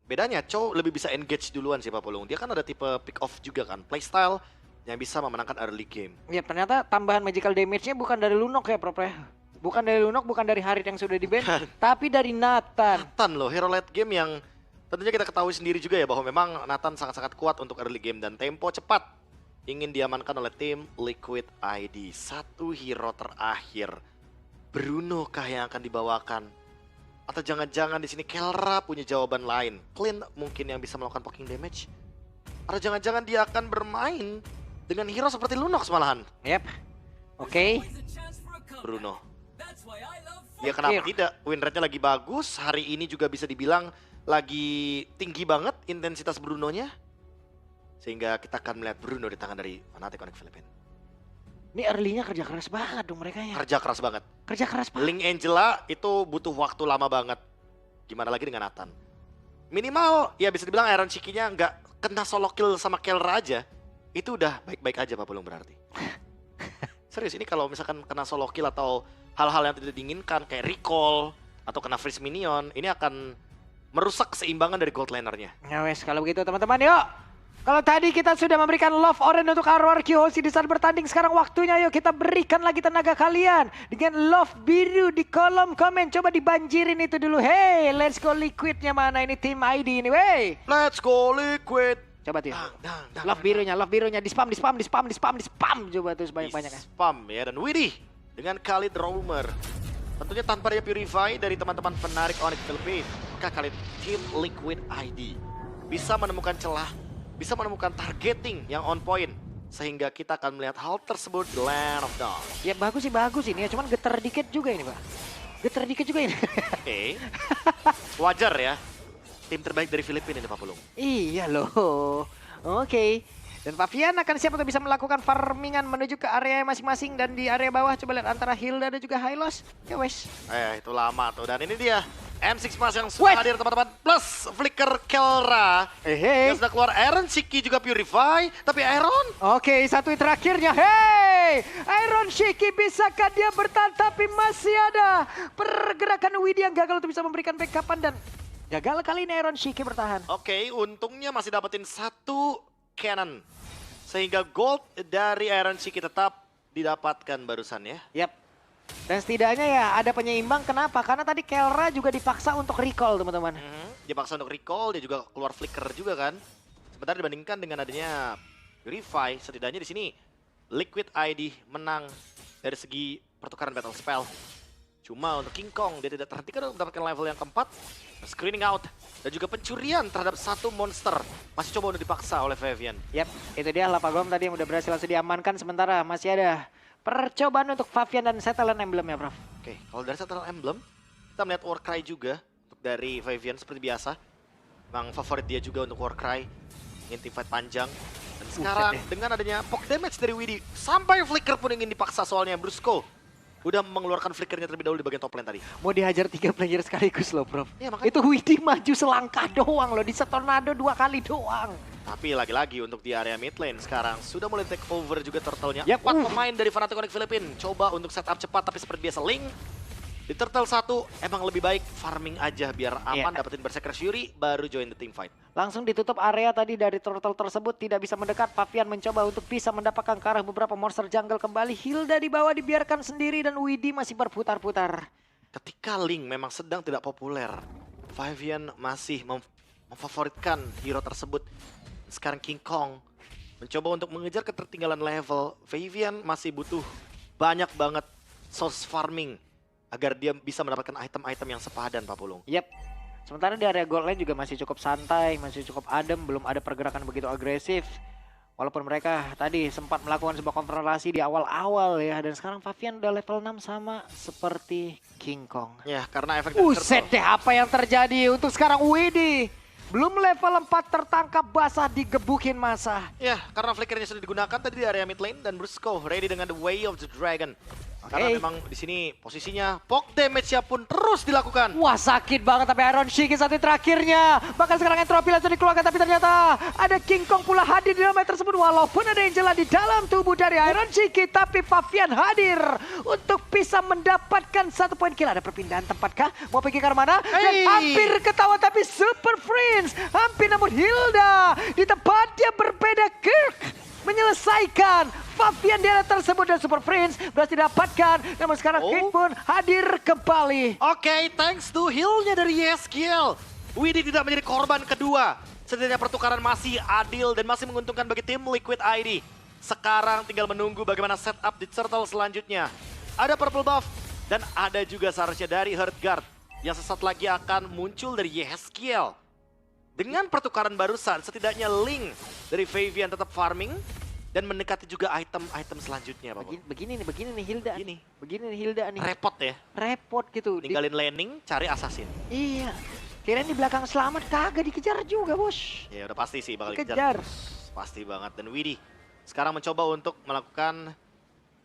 bedanya Chow lebih bisa engage duluan sih Pak Pulung. Dia kan ada tipe pick off juga kan, playstyle yang bisa memenangkan early game. Ya ternyata tambahan magical damage-nya bukan dari Lunok ya Prof ya. Bukan dari Lunok, bukan dari Harit yang sudah di ban, tapi dari Nathan. Nathan loh, hero late game yang tentunya kita ketahui sendiri juga ya bahwa memang Nathan sangat-sangat kuat untuk early game dan tempo cepat ingin diamankan oleh tim Liquid ID. Satu hero terakhir, Bruno kah yang akan dibawakan? Atau jangan-jangan di sini Kelra punya jawaban lain? Clint mungkin yang bisa melakukan poking damage? Atau jangan-jangan dia akan bermain dengan hero seperti Lunox malahan? Yep. Oke. Bruno. Ya kenapa tidak? Win rate-nya lagi bagus, hari ini juga bisa dibilang lagi tinggi banget intensitas Bruno-nya. Sehingga kita akan melihat Bruno di tangan dari Fnatic Onyx Philippines. Ini early-nya kerja keras banget dong mereka ya. Kerja keras banget. Kerja keras banget. Link Angela itu butuh waktu lama banget. Gimana lagi dengan Nathan? Minimal ya bisa dibilang Iron Shiki-nya nggak kena solo kill sama Kelra aja. Itu udah baik-baik aja Pak Pulung berarti. Serius ini kalau misalkan kena solo kill atau hal-hal yang tidak diinginkan kayak recall atau kena freeze minion, ini akan merusak keseimbangan dari gold laner-nya. Ya wes, kalau begitu teman-teman yuk. Kalau tadi kita sudah memberikan love orange untuk Arwar Kiyoshi di saat bertanding, sekarang waktunya yuk kita berikan lagi tenaga kalian dengan love biru di kolom komen. Coba dibanjirin itu dulu. Hey, let's go Liquidnya mana ini tim ID ini, wey. Let's go Liquid. Coba tuh. Love birunya di spam. Coba tuh sebanyak-banyaknya. Spam ya, dan Widih dengan Khalid Roamer. Tentunya tanpa dia Purify dari teman-teman Fnatic Onyx Philippines, maka Khalid tim Liquid ID bisa menemukan celah, bisa menemukan targeting yang on point. Sehingga kita akan melihat hal tersebut di Land of Dawn. Ya bagus ini ya, cuman geter dikit juga ini Pak. Oke. Wajar ya. Tim terbaik dari Filipina ini Pak Pulung. Iya loh. Oke. Dan Favian akan siap untuk bisa melakukan farmingan menuju ke area masing-masing. Dan di area bawah coba lihat antara Hilda dan juga Hylos. Ya wes. Itu lama tuh. Dan ini dia M6 Mas yang sudah hadir teman-teman. Plus Flicker Kelra. Yang sudah keluar Iron Shiki juga Purify. Tapi Iron. Oke, satu terakhirnya. Hey! Iron Shiki bisakah dia bertahan? Tapi masih ada pergerakan Widih yang gagal untuk bisa memberikan backupan. Dan gagal kali ini Iron Shiki bertahan. Oke, untungnya masih dapetin satu cannon. Sehingga gold dari Iron Shiki tetap didapatkan barusan ya. Yap. Dan setidaknya ya ada penyeimbang. Kenapa? Karena tadi Kelra juga dipaksa untuk recall teman-teman. Dia paksa untuk recall, dia juga keluar flicker juga kan. Sebentar dibandingkan dengan adanya Purify, setidaknya di sini Liquid ID menang dari segi pertukaran battle spell. Cuma untuk King Kong dia tidak terhentikan untuk mendapatkan level yang keempat. Screening out dan juga pencurian terhadap satu monster. Masih coba untuk dipaksa oleh Favian. Yap, itu dia Lapagom tadi yang udah berhasil langsung diamankan. Sementara masih ada percobaan untuk Favian dan Settlement Emblem ya Prof. Oke, kalau dari Settlement Emblem kita melihat Warcry juga untuk dari Favian seperti biasa. Memang favorit dia juga untuk Warcry. Ingin teamfight panjang. Dan sekarang dengan adanya poke damage dari Widih, sampai flicker pun ingin dipaksa soalnya Brusco udah mengeluarkan flickernya terlebih dahulu di bagian top lane tadi. Mau dihajar 3 player sekaligus loh Prof. Ya, makanya. Itu Widih maju selangkah doang loh, di tornado 2 kali doang. Tapi lagi-lagi untuk di area mid lane sekarang sudah mulai take over juga turtle-nya. Yep. 4 pemain dari Fnatic Onyx Philippines coba untuk setup cepat, tapi seperti biasa Link di turtle 1 emang lebih baik farming aja biar aman, dapetin Berserker Fury baru join the team fight. Langsung ditutup area tadi dari turtle tersebut, tidak bisa mendekat. Favian mencoba untuk bisa mendapatkan ke arah beberapa monster jungle kembali. Hilda di bawah dibiarkan sendiri dan Widih masih berputar-putar. Ketika Link memang sedang tidak populer, Favian masih memfavoritkan hero tersebut. Sekarang King Kong mencoba untuk mengejar ketertinggalan level. Favian masih butuh banyak banget source farming agar dia bisa mendapatkan item-item yang sepadan Pak Pulung. Yap. Sementara di area gold lane juga masih cukup santai, masih cukup adem, belum ada pergerakan begitu agresif. Walaupun mereka tadi sempat melakukan sebuah konfrontasi di awal-awal ya. Dan sekarang Favian udah level 6 sama seperti King Kong. Ya, karena efek dari Buset deh apa yang terjadi untuk sekarang Widih. Belum level 4 tertangkap basah digebukin masa. Ya, karena flickernya sudah digunakan tadi di area mid lane dan Brusco ready dengan the way of the dragon. Karena memang di sini posisinya poke damage-nya pun terus dilakukan. Wah sakit banget tapi Iron Shiki satu terakhirnya. Bahkan sekarang entropy langsung dikeluarkan tapi ternyata ada King Kong pula hadir di dalam match tersebut. Walaupun ada Angela di dalam tubuh dari Iron Shiki, tapi Favian hadir untuk bisa mendapatkan 1 poin kill. Ada perpindahan tempat kah? Mau pergi ke mana? Dan hampir ketawa tapi Super Prince Filipin, namun Hilda di tempat yang berbeda. Kirk menyelesaikan. Fabian di area tersebut dan Super Prince berhasil didapatkan. Namun sekarang Kirk pun hadir kembali. Oke, thanks to heal-nya dari YSKL. Widhi tidak menjadi korban kedua. Setidaknya pertukaran masih adil dan masih menguntungkan bagi tim Liquid ID. Sekarang tinggal menunggu bagaimana setup di turtle selanjutnya. Ada purple buff dan ada juga seharusnya dari Heartguard yang sesaat lagi akan muncul dari YSKL. Dengan pertukaran barusan, setidaknya Link dari Fabian tetap farming dan mendekati juga item-item selanjutnya, Bapak. Begini nih Hilda. Begini nih Hilda nih. Repot ya. Repot gitu. Ninggalin laning, cari assassin. Iya. Kirain di belakang selamat, kagak dikejar juga, Bos. Ya udah pasti sih bakal Dikejar. dikejar. Pasti banget. Dan Widhi sekarang mencoba untuk melakukan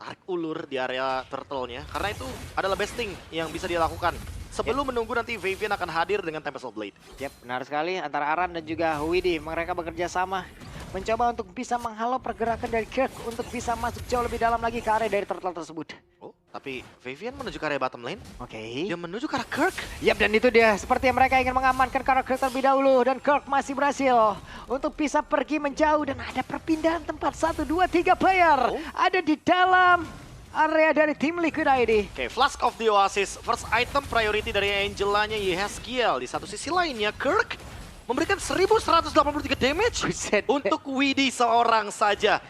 tarik ulur di area turtle-nya. Karena itu adalah best thing yang bisa dia lakukan. Sebelum menunggu nanti Fabian akan hadir dengan Tempest of Blade. Yap, benar sekali. Antara Aran dan juga Widhi, mereka bekerja sama. Mencoba untuk bisa menghalau pergerakan dari Kirk untuk bisa masuk jauh lebih dalam lagi ke area dari turtle tersebut. Oh, tapi Fabian menuju ke area bottom lane. Oke. Dia menuju ke arah Kirk. Yap, dan itu dia. Seperti yang mereka ingin mengamankan karena Kirk terlebih dahulu. Dan Kirk masih berhasil untuk bisa pergi menjauh. Dan ada perpindahan tempat. 1, 2, 3 player. Ada di dalam area dari tim Liquid ID. Oke, Flask of the Oasis. First item priority dari Angelanya YSKL. Di satu sisi lainnya, Kirk memberikan 1183 damage Buset. untuk Widhi seorang saja.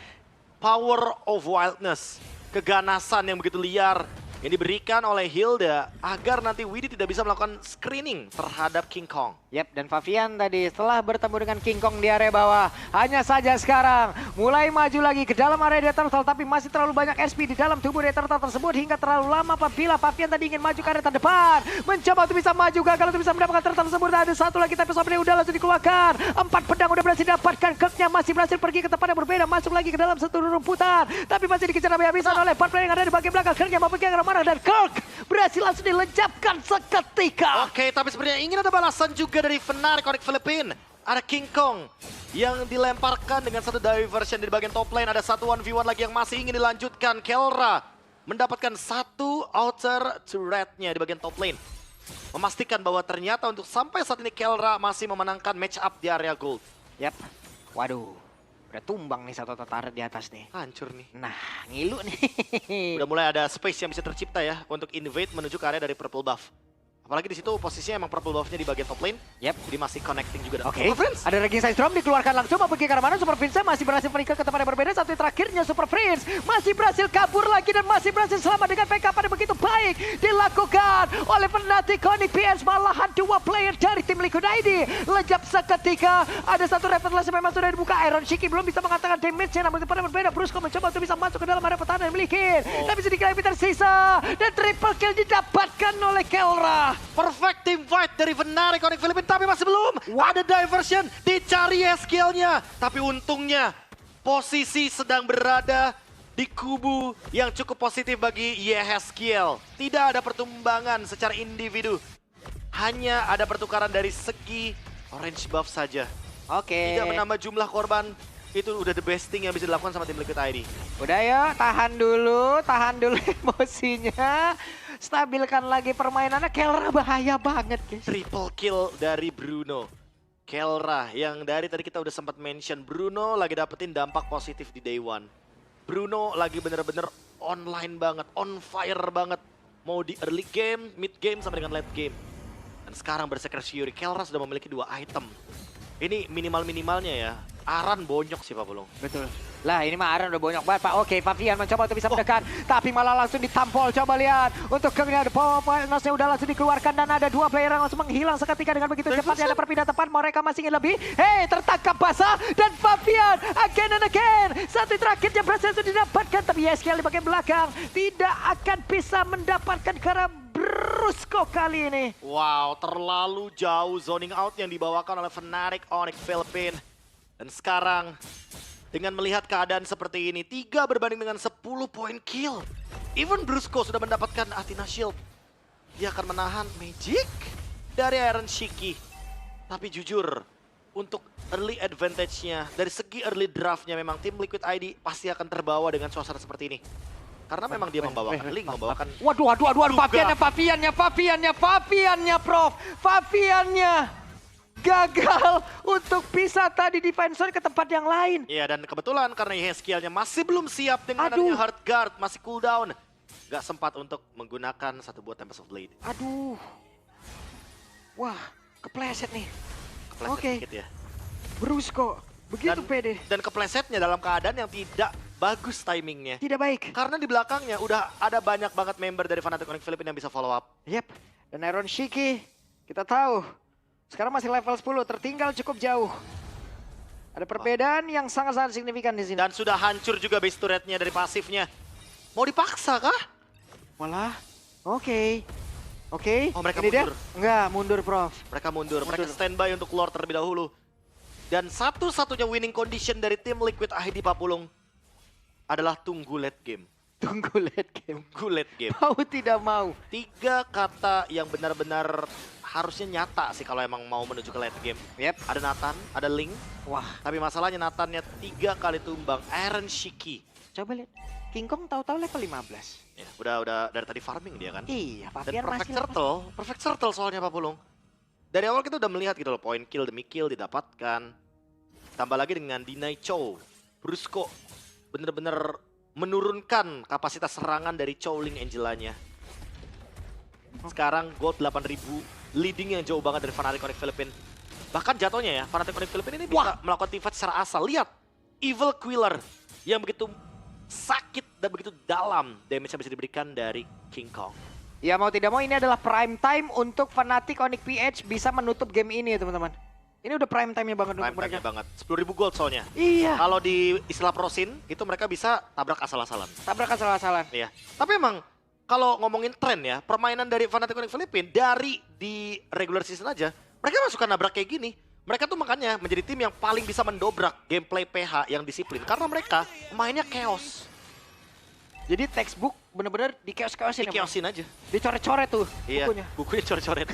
Power of Wildness. Keganasan yang begitu liar yang diberikan oleh Hilda agar nanti Widhi tidak bisa melakukan screening terhadap King Kong. Yap, dan Fabian tadi setelah bertemu dengan King Kong di area bawah. Hanya saja sekarang mulai maju lagi ke dalam area turtle, tapi masih terlalu banyak SP di dalam tubuh area turtle tersebut hingga terlalu lama apabila Fabian tadi ingin maju ke area terdepan. Mencoba untuk bisa maju, gagal untuk bisa mendapatkan turtle tersebut. Ada satu lagi tapi sobnya udah langsung dikeluarkan. 4 pedang udah berhasil didapatkan. Kirknya masih berhasil pergi ke tempat yang berbeda, masuk lagi ke dalam satu rumputan. Tapi masih dikejar habis-habisan oleh 4 player yang ada di bagian belakang. Kirknya mau pergi ke arah mana dan Kirk berhasil langsung dilenyapkan seketika. Oke, tapi sebenarnya ingin ada balasan juga dari Fnatic Onyx Philippine. Ada King Kong yang dilemparkan dengan satu diversion di bagian top lane. Ada satu 1v1 lagi yang masih ingin dilanjutkan. Kelra mendapatkan satu outer turret-nya di bagian top lane. Memastikan bahwa ternyata untuk sampai saat ini Kelra masih memenangkan match up di area gold. Yap. Waduh. Udah tumbang nih satu turret di atas nih. Hancur nih. Nah, ngilu nih. Udah mulai ada space yang bisa tercipta ya untuk invade menuju ke area dari purple buff. Apalagi di situ posisinya emang purple buff-nya di bagian top lane. Yap. Jadi masih connecting juga. Oke, ada Raging Side Storm dikeluarkan langsung mau pergi ke arah mana. Super Prince masih berhasil meninggal ke tempat yang berbeda. Satu yang terakhirnya Super Prince masih berhasil kabur lagi dan masih berhasil selamat dengan PK pada begitu baik dilakukan oleh Fnatic Onyx PS. Malahan 2 player dari tim Liquid ID lejap seketika. Ada satu revelasi memang sudah dibuka. Iron Shiki belum bisa mengatakan damage-nya, namun tempat yang berbeda Brusco mencoba untuk bisa masuk ke dalam area pertahanan yang miliki. Tapi sedikit lebih tersisa dan triple kill didapatkan oleh Kelra. Perfect team fight dari Fnatic Onyx Philippine, tapi masih belum. Ada diversion, dicari skill-nya. Tapi untungnya posisi sedang berada di kubu yang cukup positif bagi YSKL. Tidak ada pertumbangan secara individu. Hanya ada pertukaran dari segi orange buff saja. Oke. Tidak menambah jumlah korban. Itu udah the best thing yang bisa dilakukan sama tim Liquid ID. Udah ya, tahan dulu emosinya. Stabilkan lagi permainannya. Kelra bahaya banget, guys. Triple kill dari Bruno. Kelra yang dari tadi kita udah sempat mention, Bruno lagi dapetin dampak positif di day one. Bruno lagi bener-bener online banget, on fire banget. Mau di early game, mid game, sampai dengan late game. Dan sekarang bersekret Fury, Kelra sudah memiliki 2 item. Ini minimal-minimalnya ya. Aran bonyok sih Pak Bulung. Betul. Lah ini mah Aran udah bonyok banget Pak. Oke, Fabian mencoba untuk bisa mendekat. Tapi malah langsung ditampol. Coba lihat. Untuk Kirknya ada power point-nya udah langsung dikeluarkan. Dan ada 2 player yang langsung menghilang seketika dengan begitu cepatnya. Ada perpindahan tepat. Mereka masih ingin lebih. Hei, tertangkap basah. Dan Fabian again and again. Satu terakhirnya berhasil didapatkan. Tapi YSKL di bagian belakang tidak akan bisa mendapatkan karena Brusco kali ini. Wow, terlalu jauh zoning out yang dibawakan oleh Fnatic Onyx Philippine. Dan sekarang, dengan melihat keadaan seperti ini, 3 berbanding dengan 10 poin kill. Even Brusco sudah mendapatkan Athena Shield. Dia akan menahan Magic dari Iron Shiki. Tapi jujur, untuk early advantage-nya, dari segi early draft-nya memang tim Liquid ID pasti akan terbawa dengan suasana seperti ini. Karena memang dia membawakan Link, membawakan... Waduh, Fabiannya, Prof. Fabiannya. gagal untuk pisah tadi defensor ke tempat yang lain. Iya, dan kebetulan karena Yeskielnya masih belum siap dengan Aduh. adanya hard guard, masih cooldown. Gak sempat untuk menggunakan satu buah Tempest of Blade. Aduh. Wah, kepleset nih. Kepleset Oke. dikit ya. Brusco, begitu pede. Dan keplesetnya dalam keadaan yang tidak bagus timingnya. Tidak baik. Karena di belakangnya udah ada banyak banget member dari Fnatic Onyx Philippines yang bisa follow up. Yep. Dan Iron Shiki, kita tahu. Sekarang masih level 10, tertinggal cukup jauh. Ada perbedaan yang sangat-sangat signifikan di sini. Dan sudah hancur juga base turretnya dari pasifnya. Mau dipaksa kah? Walah, oke. Oke, Oh, mereka ini dia? mundur. Enggak, mundur Prof. Mereka mundur. Mereka Mundur. standby untuk lord terlebih dahulu. Dan satu-satunya winning condition dari tim Liquid ID Papulung adalah tunggu late game. Tunggu late game. Tunggu late game. Mau tidak mau. 3 kata yang benar-benar harusnya nyata sih kalau emang mau menuju ke late game. Yep. Ada Nathan, ada Ling. Wah, Tapi masalahnya Nathannya 3 kali tumbang. Iron Shiki. coba lihat. King Kong tahu-tahu level 15. Ya, udah dari tadi farming dia kan. Iya, Dan Papian perfect masih turtle, perfect turtle soalnya Papulung. Dari awal kita udah melihat gitu loh, point kill demi kill didapatkan. Tambah lagi dengan Deny Chow, Brusco bener-bener menurunkan kapasitas serangan dari Chow Ling Angelanya. Sekarang gold 8.000, leading yang jauh banget dari Fnatic Onyx Philippines. Bahkan jatuhnya ya, Fnatic Onyx Philippines ini bisa melakukan teamfight secara asal. Lihat, Evil Quiller yang begitu sakit dan begitu dalam damage yang bisa diberikan dari King Kong. Ya mau tidak mau ini adalah prime time untuk Fnatic Onyx PH bisa menutup game ini ya teman-teman. Ini udah prime time-nya banget Prime untuk mereka. time-nya banget. 10.000 gold soalnya. Iya, Kalau di istilah prosin, itu mereka bisa tabrak asal-asalan. tabrakan salah-salah. Iya. Tapi emang kalau ngomongin tren ya, permainan dari Fnatic Onyx Philippines dari di regular season aja, mereka emang suka nabrak kayak gini. Mereka tuh makanya menjadi tim yang paling bisa mendobrak gameplay PH yang disiplin. Karena mereka mainnya chaos. Jadi textbook bener-bener di chaos-chaosin. Di chaosin aja. Dicoret-coret tuh Iya, bukunya. bukunya coret-coret.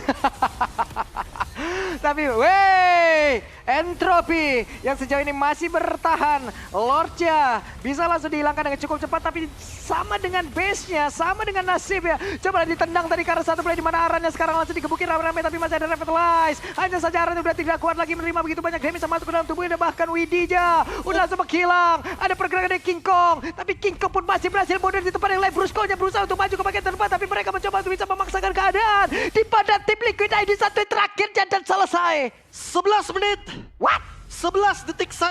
Tapi wey, Entropy yang sejauh ini masih bertahan. Lordnya bisa langsung dihilangkan dengan cukup cepat, tapi sama dengan base-nya, sama dengan nasibnya. Coba ditendang tadi karena satu play di mana Arannya sekarang langsung digebukin rame-rame, tapi masih ada Revitalize. Hanya saja Aran udah tidak kuat lagi menerima begitu banyak damage yang masuk ke dalam tubuhnya, dan bahkan Widija udah langsung menghilang. Ada pergerakan dari King Kong, tapi King Kong pun masih berhasil mundur di tempat yang lain. Brusco-nya berusaha untuk maju ke bagian terdepan, tapi mereka mencoba untuk bisa memaksakan keadaan di pada tim Liquid ID satu terakhirnya dan selesai. 11 menit, What? 11 detik saja.